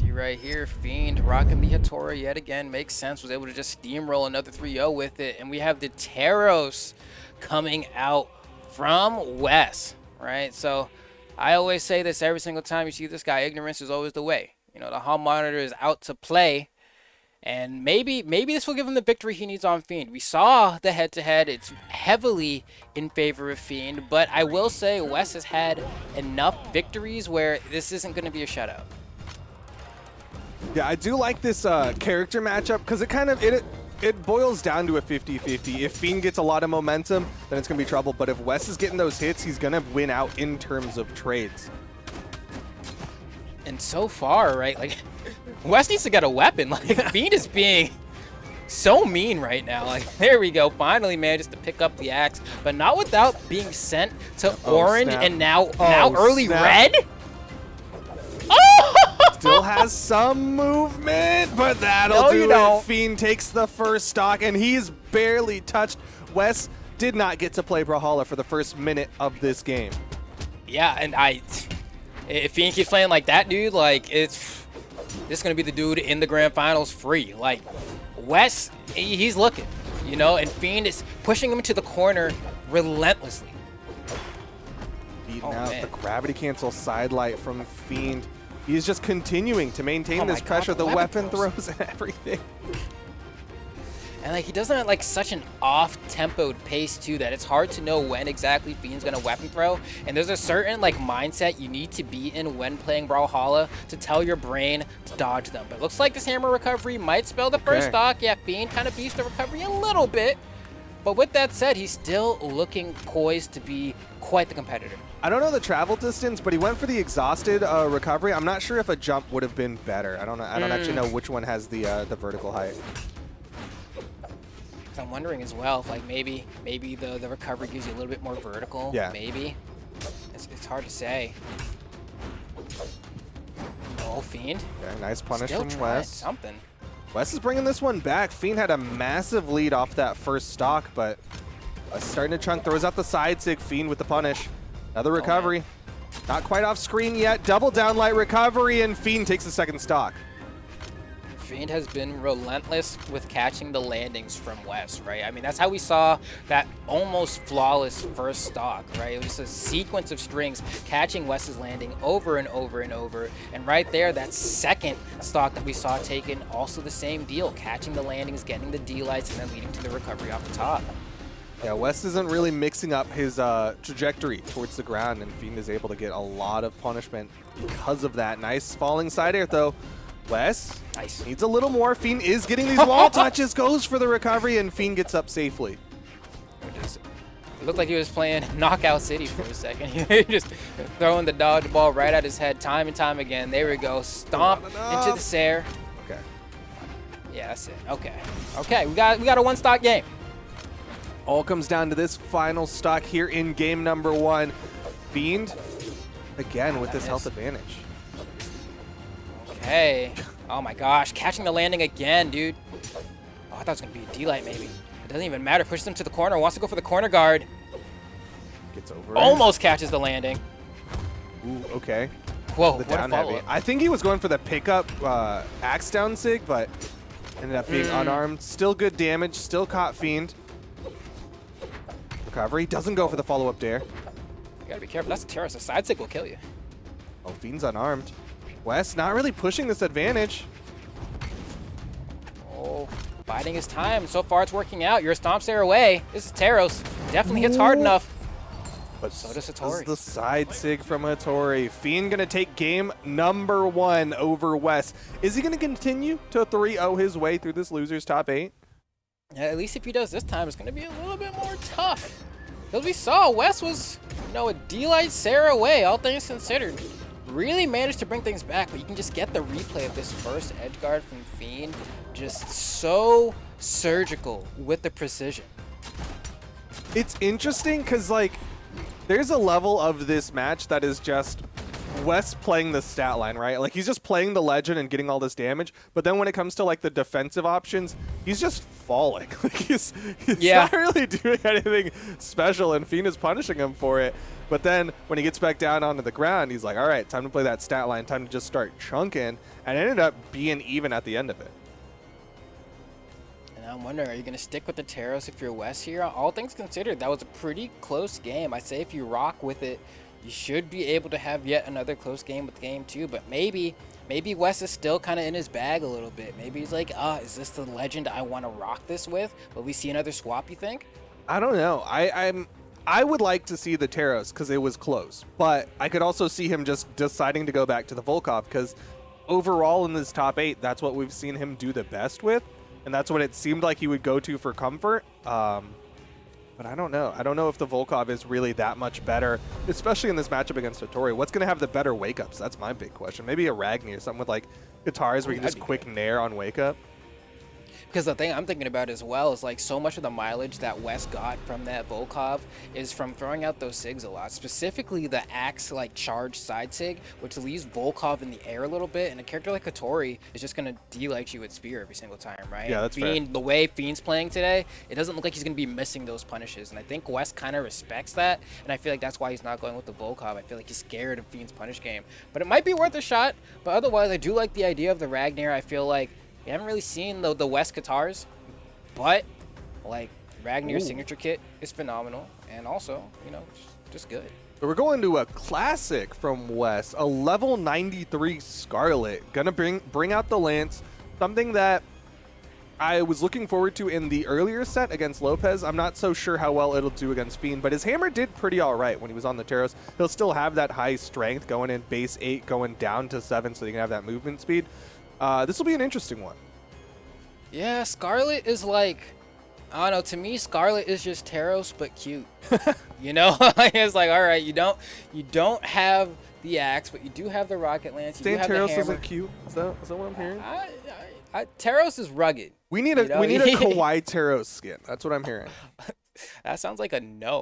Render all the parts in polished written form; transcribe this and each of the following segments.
See right here, Fiend rocking the Hattori yet again. Makes sense. Was able to just steamroll another 3-0 with it. And we have the Teros coming out from Wes, right? So I always say this every single time you see this guy. Ignorance is always the way. You know, the hall monitor is out to play. And maybe this will give him the victory he needs on Fiend. We saw the head-to-head. It's heavily in favor of Fiend. But I will say Wes has had enough victories where this isn't going to be a shutout. Yeah, I do like this character matchup because it boils down to a 50-50. If Fiend gets a lot of momentum, then it's going to be trouble. But if Wes is getting those hits, he's going to win out in terms of trades. And so far, right, like, Wes needs to get a weapon. Like, Fiend is being so mean right now. Like, there we go. Finally manages to pick up the axe, but not without being sent to orange snap. and now early snap. red. Oh! Still has some movement, but that'll do it. Fiend takes the first stock, and he's barely touched. Wes did not get to play Brawlhalla for the first minute of this game. Yeah, and if Fiend keeps playing like that, dude, like, this is going to be the dude in the grand finals free. Like, Wes, he's looking, you know, and Fiend is pushing him to the corner relentlessly. Beating out the gravity cancel sidelight from Fiend. He's just continuing to maintain this pressure, the weapon throws and everything. And like, he does it at like such an off-tempoed pace too that it's hard to know when exactly Fiend's gonna weapon throw. And there's a certain like mindset you need to be in when playing Brawlhalla to tell your brain to dodge them. But it looks like this hammer recovery might spell the first stock. Yeah, Fiend kind of beats the recovery a little bit. But with that said, he's still looking poised to be quite the competitor. I don't know the travel distance, but he went for the exhausted recovery. I'm not sure if a jump would have been better. I don't know. I don't actually know which one has the vertical height. I'm wondering as well if like maybe the recovery gives you a little bit more vertical. Yeah. Maybe. It's hard to say. Oh, Fiend. Okay, nice punish Still from trying Wes. something. Wes is bringing this one back. Fiend had a massive lead off that first stock, but starting to chunk. Throws out the side sig. Fiend with the punish. Another recovery. Not quite off screen yet. Double down light recovery, and Fiend takes the second stock. Fiend has been relentless with catching the landings from Wes, right? I mean, that's how we saw that almost flawless first stock, right? It was a sequence of strings catching Wes's landing over and over and over. And right there, that second stock that we saw taken, also the same deal, catching the landings, getting the D-lights, and then leading to the recovery off the top. Yeah, Wes isn't really mixing up his trajectory towards the ground, and Fiend is able to get a lot of punishment because of that. Nice falling side air, though. Wes needs a little more. Fiend is getting these wall touches, goes for the recovery, and Fiend gets up safely. It looked like he was playing Knockout City for a second. He just throwing the dodgeball right at his head time and time again. There we go. Stomp into the Sair. Okay. Yeah, that's it. Okay. Okay, we got a one-stock game. All comes down to this final stock here in game number 1. Fiend, again, with this health advantage. Okay. Oh my gosh, catching the landing again, dude. Oh, I thought it was going to be a D-light maybe. It doesn't even matter. Pushes him to the corner. Wants to go for the corner guard. Gets over. Almost catches the landing. Ooh, okay. Whoa, The down heavy. I think he was going for the pickup axe down sig, but ended up being unarmed. Still good damage. Still caught Fiend. Recovery. Doesn't go for the follow-up dare. You gotta be careful. That's a terrorist. A side stick will kill you. Oh, Fiend's unarmed. Wes not really pushing this advantage. Oh, biding his time. So far, it's working out. You're a stomp Sair away. This is Teros. Definitely hits hard enough. But so does Hattori. The side sig from Hattori. Fiend gonna take game number 1 over Wes. Is he gonna continue to 3-0 his way through this loser's top 8? Yeah, at least if he does this time, it's gonna be a little bit more tough. Because we saw Wes was, you know, a D-light Sair away, all things considered. Really managed to bring things back, but you can just get the replay of this first edge guard from Fiend. Just so surgical with the precision. It's interesting because, like, there's a level of this match that is just Wes playing the stat line, right? Like, he's just playing the legend and getting all this damage, but then when it comes to, like, the defensive options, he's just falling. Like, he's not really doing anything special, and Fiend is punishing him for it. But then when he gets back down onto the ground, he's like, all right, time to play that stat line, time to just start chunking, and it ended up being even at the end of it. And I'm wondering, are you going to stick with the Taros if you're Wes here? All things considered, that was a pretty close game. I say if you rock with it, you should be able to have yet another close game with game 2, but maybe Wes is still kind of in his bag a little bit. Maybe he's like, is this the legend I want to rock this with? Will we see another swap, you think? I don't know. I would like to see the Taros because it was close, but I could also see him just deciding to go back to the Volkov because overall in this top 8, that's what we've seen him do the best with, and that's what it seemed like he would go to for comfort. But I don't know. I don't know if the Volkov is really that much better, especially in this matchup against Hattori. What's going to have the better wake-ups? That's my big question. Maybe a Ragni or something with, like, guitars where you can just quick nair on wake-up. Because the thing I'm thinking about as well is like so much of the mileage that Wes got from that Volkov is from throwing out those SIGs a lot. Specifically the Axe like charge side SIG, which leaves Volkov in the air a little bit, and a character like Hattori is just going to delight you with Spear every single time, right? Yeah, that's fair. The way Fiend's playing today, it doesn't look like he's going to be missing those punishes, and I think Wes kind of respects that, and I feel like that's why he's not going with the Volkov. I feel like he's scared of Fiend's punish game. But it might be worth a shot, but otherwise I do like the idea of the Ragnar. I feel like we haven't really seen the West guitars, but like Ragnar's signature kit is phenomenal, and also, you know, just good. So we're going to a classic from Wes, a level 93 Scarlet. Gonna bring out the Lance, something that I was looking forward to in the earlier set against Lopez. I'm not so sure how well it'll do against Fiend, but his hammer did pretty all right when he was on the Taros. He'll still have that high strength going in base 8, going down to 7, so you can have that movement speed. This will be an interesting one. Yeah, Scarlet is like, I don't know, to me Scarlet is just Taros but cute. You know? It's like, all right, you don't have the axe, but you do have the rocket lance. You do have Taros the hammer. isn't cute? Is that what I'm hearing? Taros is rugged. We need a Kawaii Taros skin. That's what I'm hearing. That sounds like a no.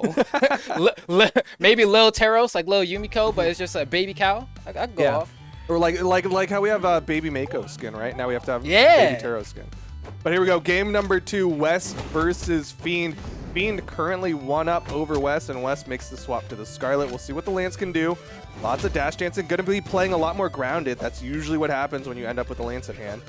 Maybe Lil Taros, like Lil Yumiko, but it's just a baby cow. I'd go off. Or like how we have a Baby Mako skin, right? Now we have to have Baby Taros skin. But here we go. Game number 2, Wes versus Fiend. Fiend currently 1-up over Wes, and Wes makes the swap to the Scarlet. We'll see what the Lance can do. Lots of dash dancing. Going to be playing a lot more grounded. That's usually what happens when you end up with the Lance at hand.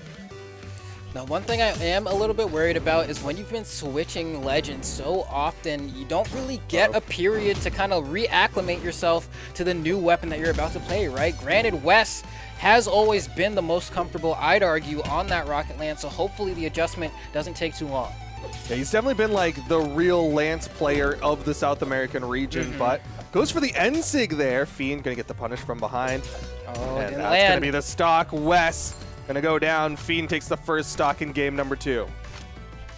Now, one thing I am a little bit worried about is when you've been switching legends so often, you don't really get a period to kind of reacclimate yourself to the new weapon that you're about to play, right? Granted, Wes has always been the most comfortable, I'd argue, on that Rocket Lance, so hopefully the adjustment doesn't take too long. Yeah, he's definitely been like the real Lance player of the South American region, but goes for the N-Sig there. Fiend gonna get the punish from behind. Oh, and that's gonna be the stock. Wes gonna go down. Fiend takes the first stock in game number 2.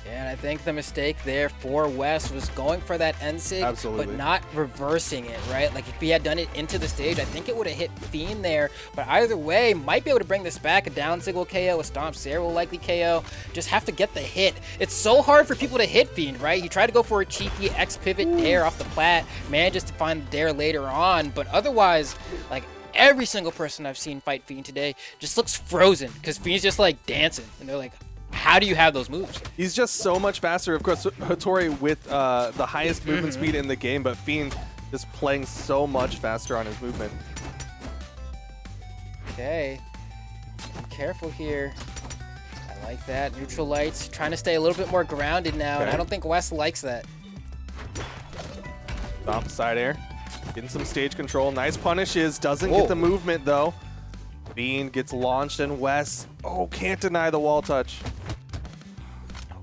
Yeah, and I think the mistake there for Wes was going for that N-Sig, but not reversing it, right? Like, if he had done it into the stage, I think it would have hit Fiend there. But either way, might be able to bring this back. A down Sig will KO, a Stomp Sarah will likely KO. Just have to get the hit. It's so hard for people to hit Fiend, right? He tried to go for a cheeky X-Pivot dare off the plat, manages to find the dare later on, but otherwise, like, every single person I've seen fight Fiend today just looks frozen because Fiend's just, like, dancing, and they're like, how do you have those moves? He's just so much faster. Of course, Hattori with the highest movement speed in the game, but Fiend is playing so much faster on his movement. Okay. Be careful here. I like that. Neutral lights. Trying to stay a little bit more grounded now, and I don't think Wes likes that. Stomp side air. Getting some stage control. Nice punishes. Doesn't get the movement, though. Fiend gets launched, and Wes, can't deny the wall touch.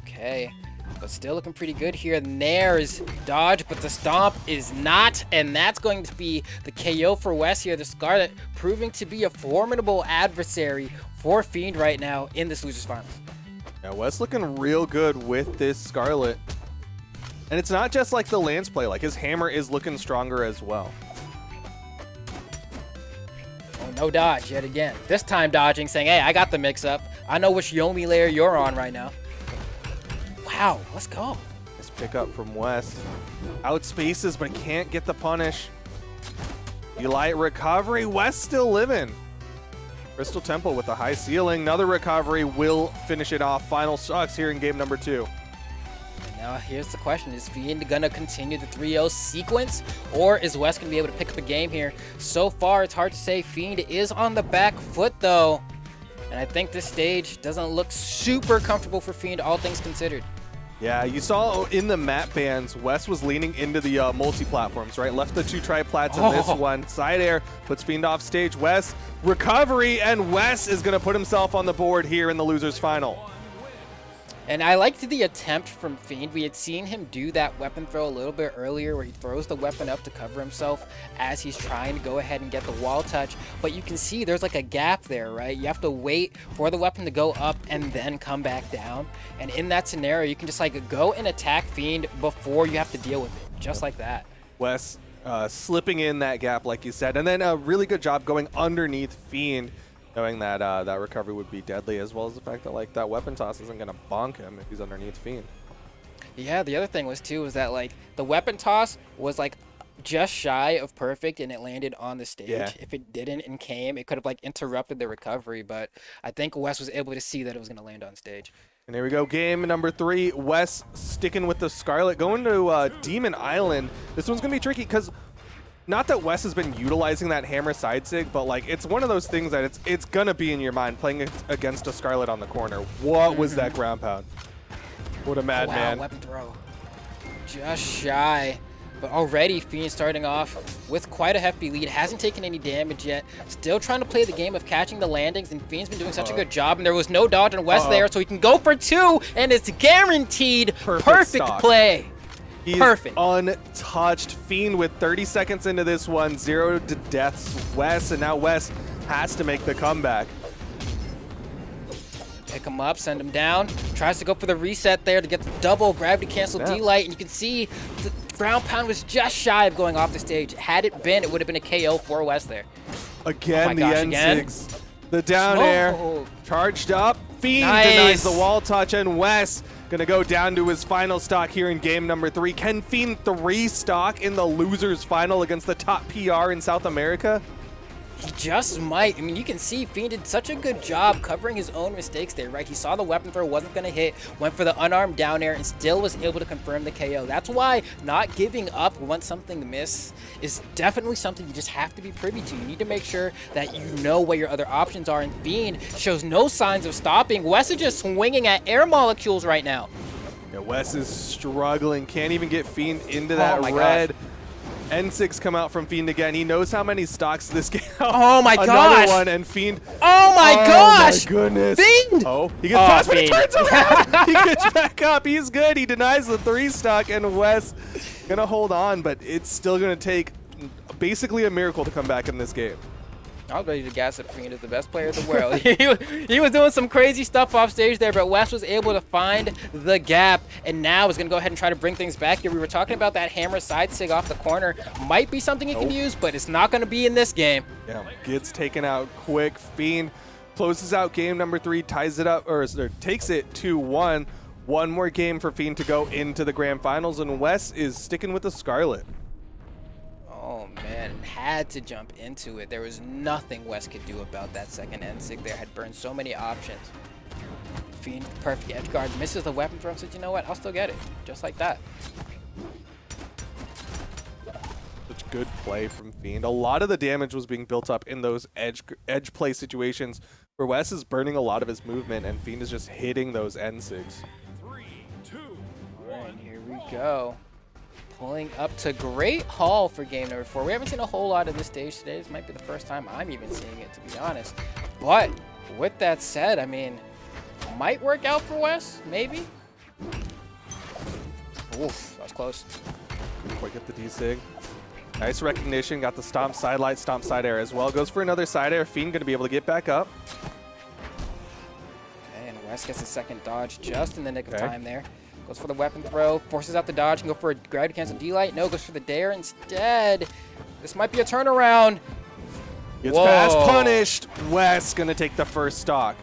Okay, but still looking pretty good here. Nair's dodge, but the stomp is not, and that's going to be the KO for Wes here. The Scarlet proving to be a formidable adversary for Fiend right now in this Losers Finals. Yeah, Wes looking real good with this Scarlet. And it's not just like the Lance play, like his hammer is looking stronger as well. Oh, no dodge yet again. This time dodging, saying, hey, I got the mix-up. I know which Yomi layer you're on right now. Wow, let's go. Nice pick up from Wes. Outspaces, but can't get the punish. Light recovery. West still living. Crystal Temple with a high ceiling. Another recovery will finish it off. Final stocks here in game number 2. And now here's the question. Is Fiend going to continue the 3-0 sequence, or is West going to be able to pick up a game here? So far, it's hard to say. Fiend is on the back foot, though. And I think this stage doesn't look super comfortable for Fiend, all things considered. Yeah, you saw in the map bans, Wes was leaning into the multi-platforms, right? Left the 2 tri-plats in this one. Side air puts Fiend off stage. Wes, recovery, and Wes is going to put himself on the board here in the loser's final. And I liked the attempt from Fiend. We had seen him do that weapon throw a little bit earlier where he throws the weapon up to cover himself as he's trying to go ahead and get the wall touch. But you can see there's like a gap there, right? You have to wait for the weapon to go up and then come back down. And in that scenario, you can just like go and attack Fiend before you have to deal with it, just like that. Wes slipping in that gap, like you said. And then a really good job going underneath Fiend, knowing that that recovery would be deadly, as well as the fact that like that weapon toss isn't going to bonk him if he's underneath Fiend. Yeah, the other thing was too was that like the weapon toss was like just shy of perfect and it landed on the stage. Yeah. If it didn't and came, it could have like interrupted the recovery, but I think Wes was able to see that it was going to land on stage. And here we go, game number 3. Wes sticking with the Scarlet, going to Demon Island. This one's going to be tricky because not that Wes has been utilizing that hammer side sig, but like it's one of those things that it's gonna be in your mind playing against a Scarlet on the corner. What was that ground pound? What a madman! Wow, weapon throw, just shy. But already Fiend starting off with quite a hefty lead. Hasn't taken any damage yet. Still trying to play the game of catching the landings, and Fiend's been doing such a good job. And there was no dodge on Wes there, so he can go for 2, and it's guaranteed. Perfect play. He's perfect. Untouched. Fiend with 30 seconds into this one, 0 to deaths. Wes, and now Wes has to make the comeback. Pick him up, send him down. Tries to go for the reset there to get the double gravity cancel D-Light, and you can see the ground pound was just shy of going off the stage. Had it been, it would have been a KO for Wes there. Again, the N6. The down air, charged up. Fiend denies the wall touch, and Wes gonna go down to his final stock here in game number 3. Can Fiend 3 stock in the loser's final against the top PR in South America? He just might. I mean, you can see Fiend did such a good job covering his own mistakes there, right? He saw the weapon throw wasn't going to hit, went for the unarmed down air, and still was able to confirm the KO. That's why not giving up once something misses is definitely something you just have to be privy to. You need to make sure that you know what your other options are, and Fiend shows no signs of stopping. Wes is just swinging at air molecules right now. Yeah, Wes is struggling. Can't even get Fiend into that red. Gosh. N6 come out from Fiend again. He knows how many stocks this game. Oh my gosh! Another one, and Fiend. Oh my gosh! Oh my goodness! Fiend! Oh, he gets past, but he turns around. He gets back up. He's good. He denies the 3 stock, and Wes gonna hold on, but it's still gonna take basically a miracle to come back in this game. I was ready to gas up Fiend as the best player in the world. he was doing some crazy stuff off stage there, but Wes was able to find the gap, and now is going to go ahead and try to bring things back here. We were talking about that hammer side sig off the corner. Might be something he can use, but it's not going to be in this game. Yeah, gets taken out quick. Fiend closes out game number 3, ties it up, or takes it 2-1. One more game for Fiend to go into the grand finals, and Wes is sticking with the Scarlet. Oh man, had to jump into it. There was nothing Wes could do about that second N6 there. Had burned so many options. Fiend, perfect edge guard, misses the weapon throw and said, you know what, I'll still get it. Just like that. Such good play from Fiend. A lot of the damage was being built up in those edge play situations where Wes is burning a lot of his movement and Fiend is just hitting those N6s. 3, 2, 1. And here we go. Pulling up to Great Hall for game number 4. We haven't seen a whole lot of this stage today. This might be the first time I'm even seeing it, to be honest. But with that said, I mean, might work out for Wes, maybe. Oof, that was close. Couldn't quite get the D-Sig. Nice recognition. Got the stomp side light, stomp side air as well. Goes for another side air. Fiend going to be able to get back up. Okay, and Wes gets a second dodge just in the nick of time there. Goes for the weapon throw, forces out the dodge, and go for a gravity cancel D-Light. No, goes for the dare instead. This might be a turnaround. Gets fast punished. Wes going to take the first stock.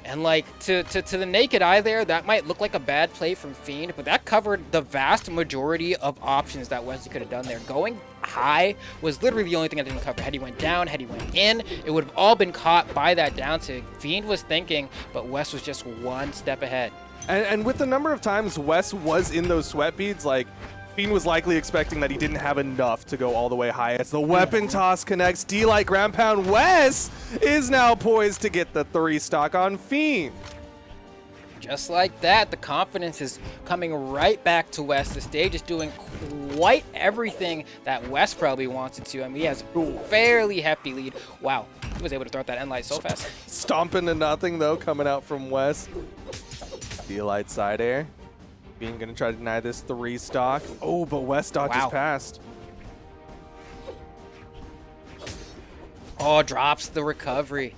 And like to the naked eye there, that might look like a bad play from Fiend, but that covered the vast majority of options that Wesley could have done there. Going high was literally the only thing that didn't cover. Had he went down, had he went in, it would have all been caught by that down sig. Fiend was thinking, but Wes was just one step ahead. And with the number of times Wes was in those sweat beads, like, Fiend was likely expecting that he didn't have enough to go all the way high. As the weapon toss connects, D-Light ground pound. Wes is now poised to get the 3 stock on Fiend. Just like that, the confidence is coming right back to Wes. The stage is doing quite everything that Wes probably wants it to. I mean, he has a fairly hefty lead. Wow, he was able to throw out that end light so fast. Stomping to nothing, though, coming out from Wes. D-Light side air. Fiend gonna try to deny this 3 stock. Oh, but Wes dodges past. Oh, drops the recovery.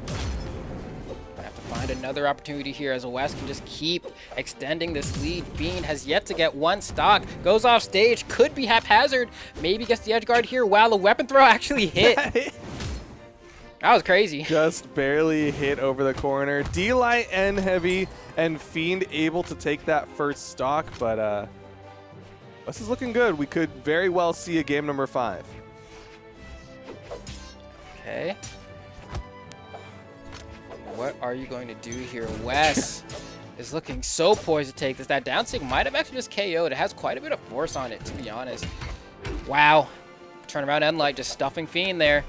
Gonna have to find another opportunity here as Wes can just keep extending this lead. Fiend has yet to get 1 stock. Goes off stage, could be haphazard. Maybe gets the edge guard here. Wow, the weapon throw actually hit. That was crazy. Just barely hit over the corner. D-Light and Heavy and Fiend able to take that first stock, but Wes is looking good. We could very well see a game number 5. Okay. What are you going to do here? Wes is looking so poised to take this. That down sig might have actually just KO'd. It has quite a bit of force on it, to be honest. Wow. Turnaround end light just stuffing Fiend there.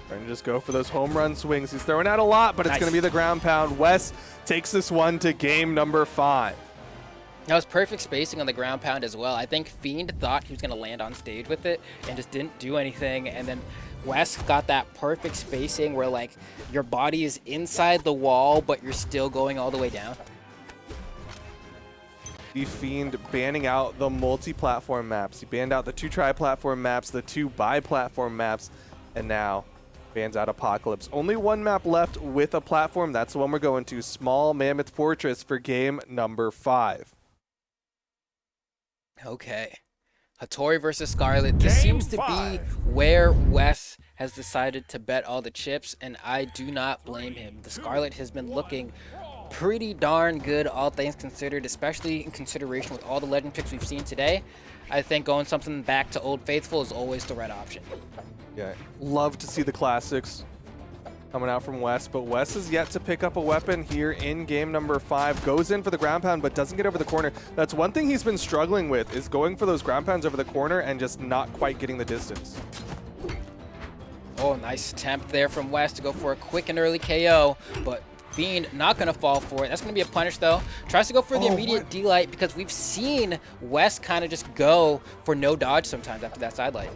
Trying to just go for those home run swings. He's throwing out a lot, but it's going to be the ground pound. Wes takes this one to game number 5. That was perfect spacing on the ground pound as well. I think Fiend thought he was going to land on stage with it and just didn't do anything. And then Wes got that perfect spacing where, like, your body is inside the wall, but you're still going all the way down. The Fiend banning out the multi-platform maps. He banned out the 2 tri-platform maps, the 2 bi-platform maps, and now bans out Apocalypse. Only 1 map left with a platform. That's the one we're going to. Small Mammoth Fortress for game number 5. Okay. Hattori versus Scarlet. This seems to be where Wes has decided to bet all the chips, and I do not blame him. The Scarlet has been looking pretty darn good, all things considered, especially in consideration with all the legend picks we've seen today. I think going something back to Old Faithful is always the right option. Yeah, love to see the classics coming out from Wes, but Wes is yet to pick up a weapon here in game number 5. Goes in for the ground pound, but doesn't get over the corner. That's one thing he's been struggling with, is going for those ground pounds over the corner and just not quite getting the distance. Oh, nice attempt there from Wes to go for a quick and early KO, but Fiend not going to fall for it. That's going to be a punish, though. Tries to go for the immediate D-Light because we've seen Wes kind of just go for no dodge sometimes after that side light.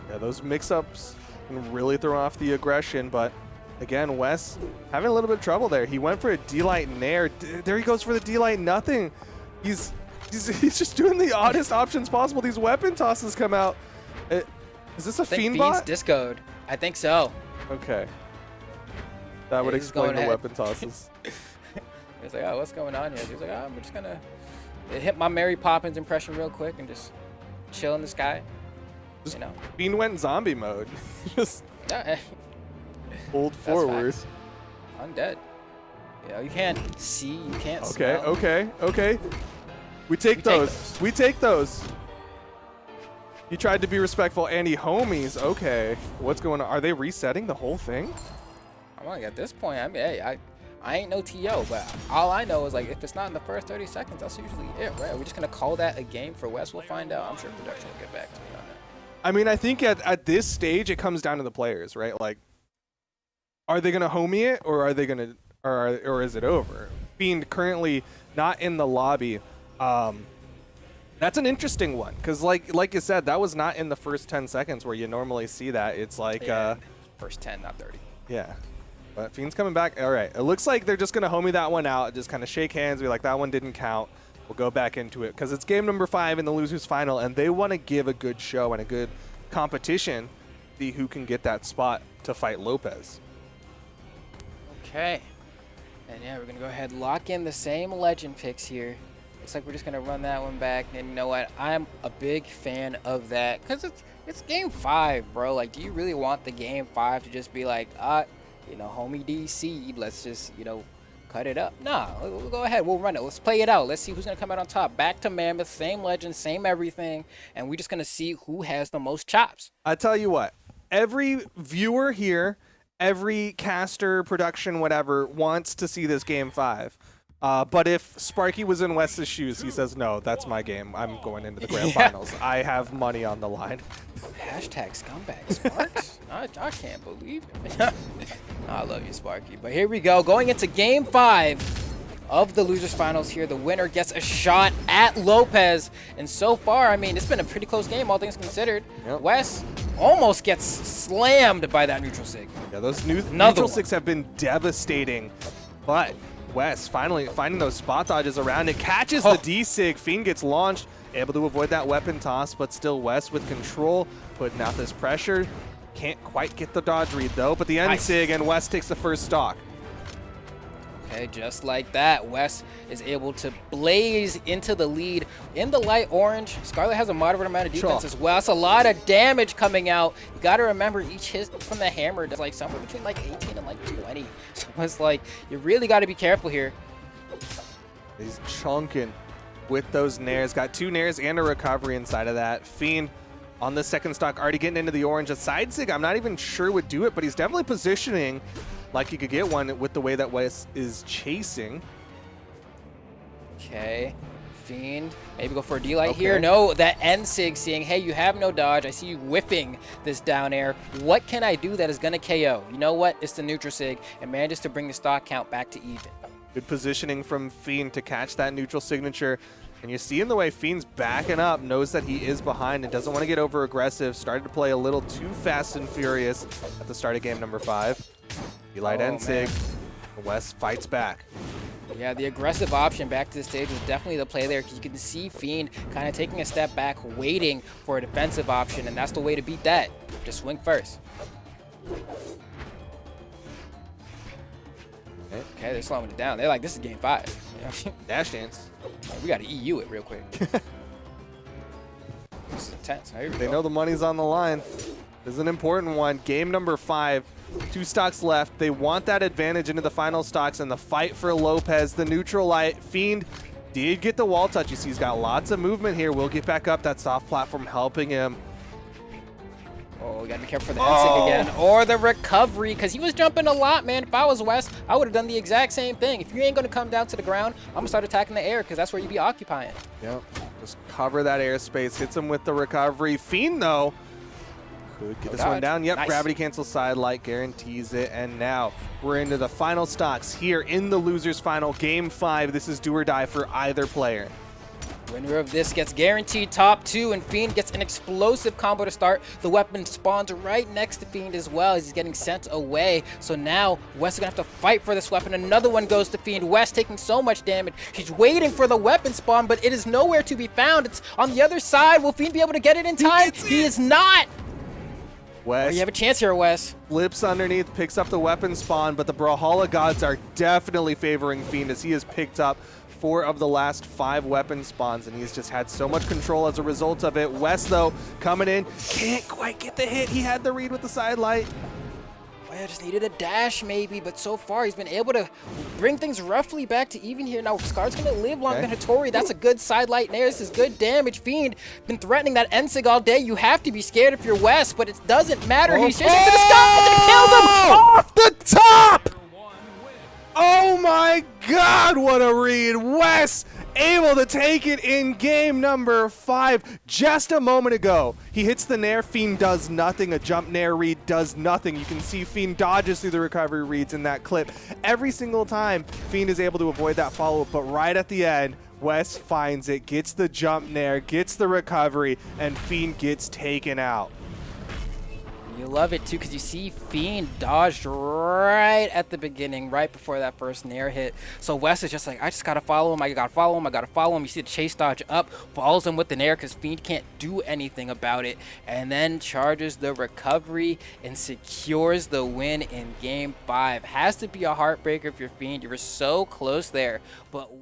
Yeah, those mix-ups can really throw off the aggression, but again, Wes having a little bit of trouble there. He went for a D-Light nair. There he goes for the D-Light, nothing. He's just doing the oddest options possible. These weapon tosses come out. Is this a Fiend bot? Fiend's discode. I think so. Okay. That would explain the weapon tosses. He's like, oh, what's going on here? He's like, oh, I'm just going to hit my Mary Poppins impression real quick and just chill in the sky. Just, you know. Fiend went zombie mode. Just hold forward. Undead. You know, you can't see, you can't smell. Okay. We take those. We take those. He tried to be respectful, and he homies. Okay. What's going on? Are they resetting the whole thing? I'm like, at this point, I mean, hey, I ain't no TO, but all I know is, like, if it's not in the first 30 seconds, that's usually it, right? We're just going to call that a game for Wes. We'll find out. I'm sure production will get back to me on that. I mean, I think at this stage, it comes down to the players, right? Like, are they going to homie it, or are they going to, or is it over? Fiend currently not in the lobby. That's an interesting one, because like you said, that was not in the first 10 seconds where you normally see that. It's like first 10, not 30. Yeah. But Fiend's coming back. All right. It looks like they're just going to homie that one out, just kind of shake hands, be like, that one didn't count. We'll go back into it because it's game number 5 in the losers final, and they want to give a good show and a good competition, see who can get that spot to fight Lopez. Okay. And yeah, we're going to go ahead and lock in the same legend picks here. Looks like we're just going to run that one back. And you know what? I'm a big fan of that because it's game 5, bro. Like, do you really want the game 5 to just be like, you know, homie DC, let's just, you know, cut it up. Nah, we'll go ahead. We'll run it. Let's play it out. Let's see who's going to come out on top. Back to Mammoth, same legend, same everything. And we're just going to see who has the most chops. I tell you what, every viewer here, every caster, production, whatever, wants to see this game 5. But if Sparky was in Wes's shoes, he says, no, that's my game. I'm going into the grand finals. I have money on the line. Hashtag scumbag Sparks. I can't believe it. I love you, Sparky. But here we go. Going into game 5 of the losers finals here. The winner gets a shot at Lopez. And so far, I mean, it's been a pretty close game, all things considered. Yep. Wes almost gets slammed by that neutral sig. Yeah, those neutral sigs have been devastating. But Wes finally finding those spot dodges around it, catches the D-Sig. Fiend gets launched, able to avoid that weapon toss, but still Wes with control, putting out this pressure. Can't quite get the dodge read though, but the N-Sig, and Wes takes the first stock. Okay, just like that, Wes is able to blaze into the lead in the light orange. Scarlet has a moderate amount of defense as well. It's a lot of damage coming out. You got to remember each hit from the hammer does like somewhere between like 18 and like 20. So it's like, you really got to be careful here. He's chunking with those nairs. Got 2 nairs and a recovery inside of that. Fiend on the second stock, already getting into the orange. A side sig, I'm not even sure would do it, but he's definitely positioning like he could get one with the way that Wes is chasing. Okay, Fiend, maybe go for a D-Light here. No, that N-Sig seeing, hey, you have no dodge. I see you whiffing this down air. What can I do that is going to KO? You know what? It's the neutral sig, and manages to bring the stock count back to even. Good positioning from Fiend to catch that neutral signature. And you're seeing the way Fiend's backing up, knows that he is behind and doesn't want to get over aggressive. Started to play a little too fast and furious at the start of game number 5. D-Light N-Sig. Wes fights back. Yeah, the aggressive option back to the stage was definitely the play there, because you can see Fiend kind of taking a step back, waiting for a defensive option, and that's the way to beat that. Just swing first. Okay, they're slowing it down. They're like, this is game 5. You know? Dash dance. We got to EU it real quick. This is intense. They know the money's on the line. This is an important one. Game number 5. 2 stocks left. They want that advantage into the final stocks and the fight for Lopez. The neutral light. Fiend did get the wall touch. You see he's got lots of movement here. We'll get back up. That soft platform helping him. Oh, we got to be careful for the N-Sig again. Or the recovery, because he was jumping a lot, man. If I was Wes, I would have done the exact same thing. If you ain't going to come down to the ground, I'm going to start attacking the air, because that's where you be occupying. Yep. Just cover that airspace. Hits him with the recovery. Fiend, though, could get this one down. Yep, nice. Gravity cancel side light guarantees it. And now we're into the final stocks here in the losers final. Game 5. This is do or die for either player. Winner of this gets guaranteed top 2, and Fiend gets an explosive combo to start. The weapon spawns right next to Fiend as well as he's getting sent away. So now Wes is going to have to fight for this weapon. Another one goes to Fiend. Wes taking so much damage. He's waiting for the weapon spawn, but it is nowhere to be found. It's on the other side. Will Fiend be able to get it in time? He is not. Wes, you have a chance here, Wes. Flips underneath, picks up the weapon spawn, but the Brawlhalla gods are definitely favoring Fiend as he has picked up 4 of the last 5 weapon spawns, and he's just had so much control as a result of it. Wes, though, coming in, can't quite get the hit. He had the read with the side light. Well, I just needed a dash maybe, but so far he's been able to bring things roughly back to even here. Now Scar's going to live longer than Hattori. That's a good side light there. This is good damage. Fiend been threatening that N-Sig all day. You have to be scared if you're Wes, but it doesn't matter. He's chasing to the stop. It's killed him off the top. Oh my God, what a read. Wes able to take it in game number 5. Just a moment ago, he hits the nair. Fiend does nothing. A jump nair read does nothing. You can see Fiend dodges through the recovery reads in that clip. Every single time, Fiend is able to avoid that follow-up, but right at the end, Wes finds it, gets the jump nair, gets the recovery, and Fiend gets taken out. You love it too, because you see Fiend dodged right at the beginning, right before that first nair hit. So Wes is just like, I just gotta follow him, I gotta follow him, I gotta follow him. You see the chase dodge up, follows him with the nair because Fiend can't do anything about it, and then charges the recovery and secures the win in game 5. Has to be a heartbreaker if you're Fiend. You were so close there, but